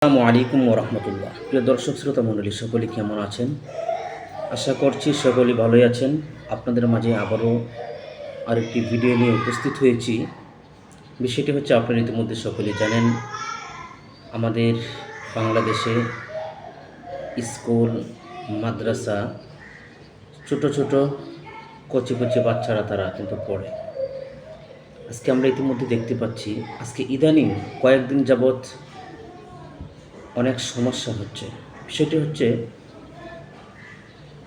আসসালামু আলাইকুম ওরহমতুল্লাহ। প্রিয় দর্শক শ্রোতা মণ্ডলী, সকলে কেমন আছেন? আশা করছি সকলে ভালোই আছেন। আপনাদের মাঝে আবারও আরেকটি ভিডিও নিয়ে উপস্থিত হয়েছি। বিষয়টি হচ্ছে, আপনারা ইতিমধ্যে সকলে জানেন, আমাদের বাংলাদেশে স্কুল, মাদ্রাসা, ছোট ছোট কচি কচি বাচ্চারা তারা কিন্তু পড়ে। আজকে আমরা ইতিমধ্যে দেখতে পাচ্ছি, আজকে ইদানিং কয়েকদিন যাবৎ অনেক সমস্যা হচ্ছে। বিষয়টি হচ্ছে,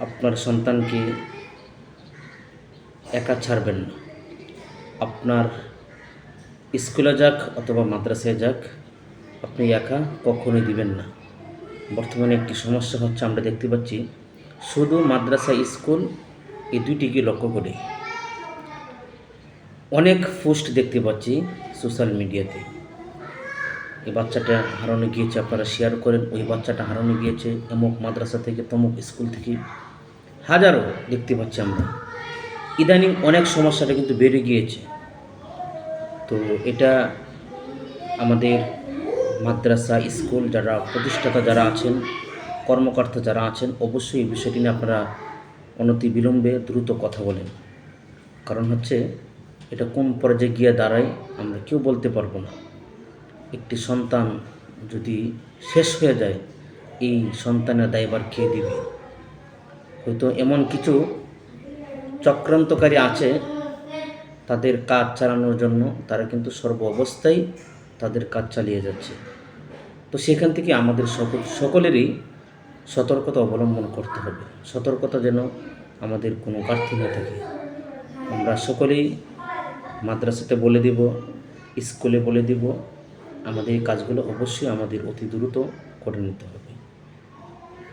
আপনার সন্তানকে একা ছাড়বেন না। আপনার স্কুলে যাক অথবা মাদ্রাসায় যাক, আপনি একা কখনোই দিবেন না। বর্তমানে একটি সমস্যা হচ্ছে, আমরা দেখতে পাচ্ছি শুধু মাদ্রাসা, স্কুল এই দুইটিকে লক্ষ্য করে অনেক পোস্ট দেখতে পাচ্ছি সোশ্যাল মিডিয়াতে। এই বাচ্চাটা হারানো গিয়েছে, আপনারা শেয়ার করেন, ওই বাচ্চাটা হারানো গিয়েছে অমুক মাদ্রাসা থেকে, তমুক স্কুল থেকে, হাজারো দেখতে পাচ্ছি আমরা। ইদানিং অনেক সমস্যাটা কিন্তু বেড়ে গিয়েছে। তো এটা আমাদের মাদ্রাসা, স্কুল যারা প্রতিষ্ঠাতা যারা আছেন, কর্মকর্তা যারা আছেন, অবশ্যই এই বিষয়টি নিয়ে আপনারা অনতি বিলম্বে দ্রুত কথা বলেন। কারণ হচ্ছে, এটা কোন পর্যায়ে গিয়ে দাঁড়ায় আমরা কেউ বলতে পারবো না। একটি সন্তান যদি শেষ হয়ে যায়, এই সন্তানের দায়ভার কে দিবে? হয়তো এমন কিছু চক্রান্তকারী আছে, তাদের কাজ চালানোর জন্য তারা কিন্তু সর্ব অবস্থায় তাদের কাজ চালিয়ে যাচ্ছে। তো সেখান থেকে আমাদের সকলেরই সতর্কতা অবলম্বন করতে হবে। সতর্কতা যেন আমাদের কোনো ঘাটতি না থাকে। আমরা সকলেই মাদ্রাসাতে বলে দিব, স্কুলে বলে দিব, আমাদের এই কাজগুলো অবশ্যই আমাদের অতি দ্রুত করে নিতে হবে।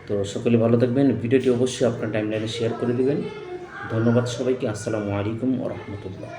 তো সকলে ভালো থাকবেন। ভিডিওটি অবশ্যই আপনার টাইমলাইনে শেয়ার করে দেবেন। ধন্যবাদ সবাইকে। আসসালামু আলাইকুম ওরহমতুল্লাহ।